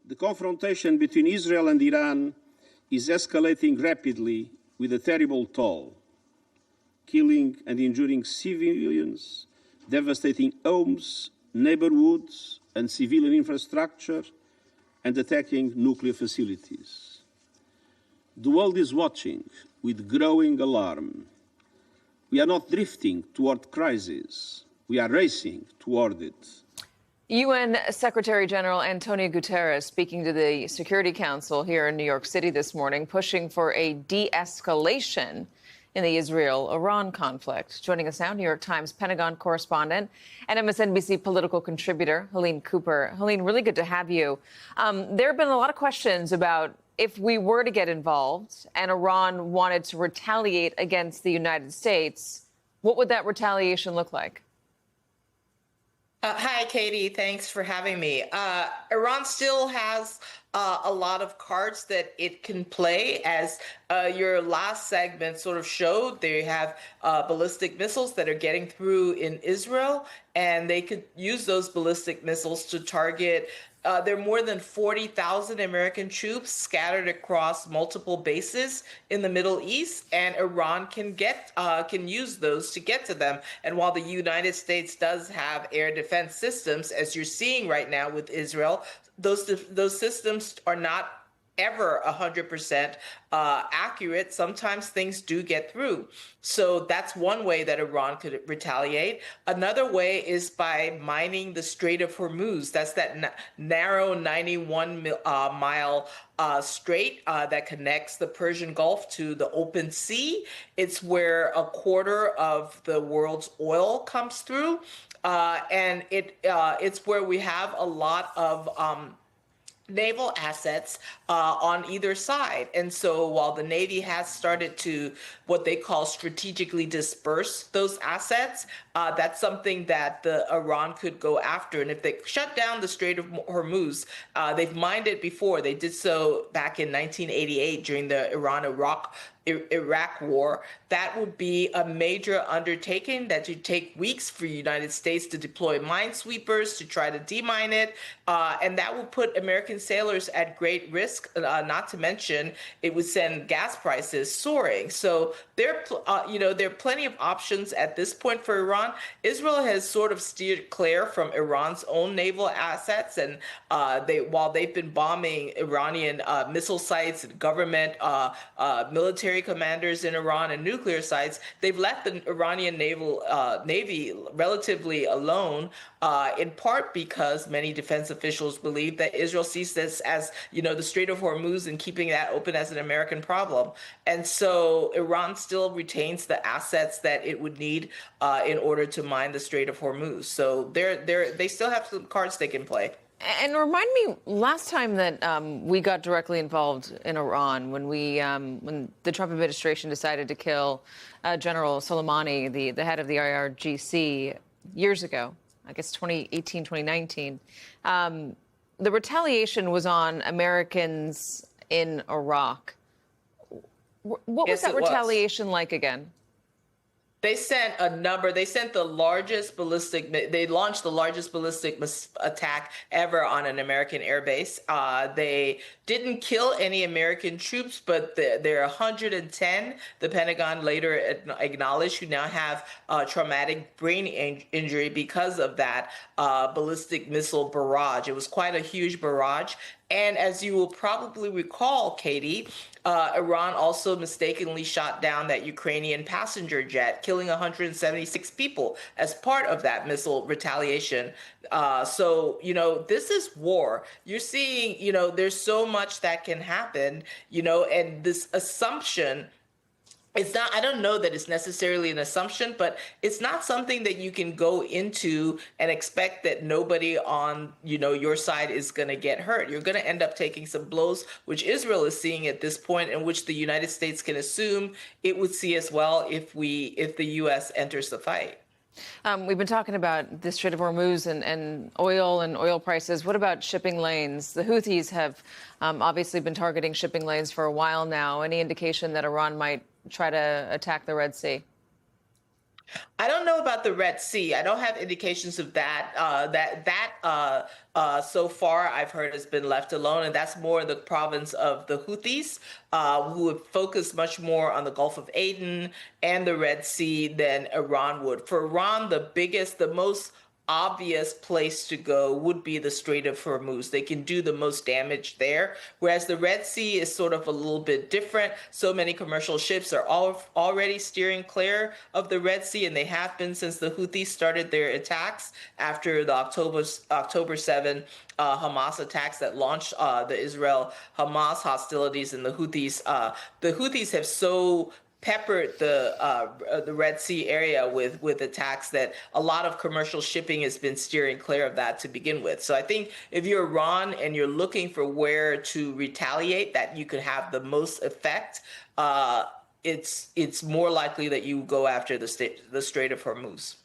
The confrontation between Israel and Iran is escalating rapidly with a terrible toll, killing and injuring civilians, devastating homes, neighborhoods, and civilian infrastructure, and attacking nuclear facilities. The world is watching with growing alarm. We are not drifting toward crisis. We are racing toward it. UN Secretary General Antonio Guterres speaking to the Security Council here in New York City this morning, pushing for a de-escalation in the Israel-Iran conflict. Joining us now, New York Times Pentagon correspondent and MSNBC political contributor Helene Cooper. Helene, really good to have you. There have been a lot of questions about if we were to get involved and Iran wanted to retaliate against the United States, what would that retaliation look like? Hi, Katie. Thanks for having me. Iran still has a lot of cards that it can play. As your last segment sort of showed, they have ballistic missiles that are getting through in Israel, and they could use those ballistic missiles to target. There are more than 40,000 American troops scattered across multiple bases in the Middle East, and Iran can use those to get to them. And while the United States does have air defense systems, as you're seeing right now with Israel, those systems are not ever 100% accurate. Sometimes things do get through. So that's one way that Iran could retaliate. Another way is by mining the Strait of Hormuz. That's that narrow 91-mile strait that connects the Persian Gulf to the open sea. It's where a quarter of the world's oil comes through. And it's where we have a lot of naval assets on either side. And so while the Navy has started to what they call strategically disperse those assets, that's something that Iran could go after. And if they shut down the Strait of Hormuz, they've mined it before. They did so back in 1988 during the Iraq War. That would be a major undertaking that would take weeks for the United States to deploy minesweepers to try to demine it. And that would put American sailors at great risk, not to mention it would send gas prices soaring. So there are plenty of options at this point for Iran. Israel has sort of steered clear from Iran's own naval assets. And while they've been bombing Iranian missile sites and government military commanders in Iran and nuclear sites, they've left the Iranian Navy relatively alone, in part because many defense officials believe that Israel sees this as, the Strait of Hormuz and keeping that open as an American problem. And so Iran still retains the assets that it would need in order to mine the Strait of Hormuz. So they still have some cards they can play. And remind me, last time that we got directly involved in Iran, when the Trump administration decided to kill General Soleimani, the head of the IRGC, years ago, I guess 2018, 2019, the retaliation was on Americans in Iraq. What was that retaliation like again? They sent the largest they launched the largest ballistic attack ever on an American airbase. They didn't kill any American troops, but there are 110, the Pentagon later acknowledged, who now have traumatic brain injury because of that ballistic missile barrage. It was quite a huge barrage. And as you will probably recall, Katie, Iran also mistakenly shot down that Ukrainian passenger jet, killing 176 people as part of that missile retaliation. So, this is war. You're seeing, there's so much that can happen, and this assumption. It's not, I don't know that it's necessarily an assumption, but it's not something that you can go into and expect that nobody on, your side is going to get hurt. You're going to end up taking some blows, which Israel is seeing at this point, and which the United States can assume it would see as well if the U.S. enters the fight. We've been talking about the Strait of Hormuz and oil prices. What about shipping lanes? The Houthis have obviously been targeting shipping lanes for a while now. Any indication that Iran might try to attack the Red Sea? I don't know about the Red Sea. I don't have indications of that. So far I've heard has been left alone, and that's more in the province of the Houthis, who would focus much more on the Gulf of Aden and the Red Sea than Iran would. For Iran, the most obvious place to go would be the Strait of Hormuz. They can do the most damage there, whereas the Red Sea is sort of a little bit different. So many commercial ships are already steering clear of the Red Sea, and they have been since the Houthis started their attacks after the October 7 Hamas attacks that launched the Israel-Hamas hostilities, and the Houthis have so peppered the Red Sea area with attacks that a lot of commercial shipping has been steering clear of that to begin with. So I think if you're Iran and you're looking for where to retaliate, that you could have the most effect, it's more likely that you go after the Strait of Hormuz.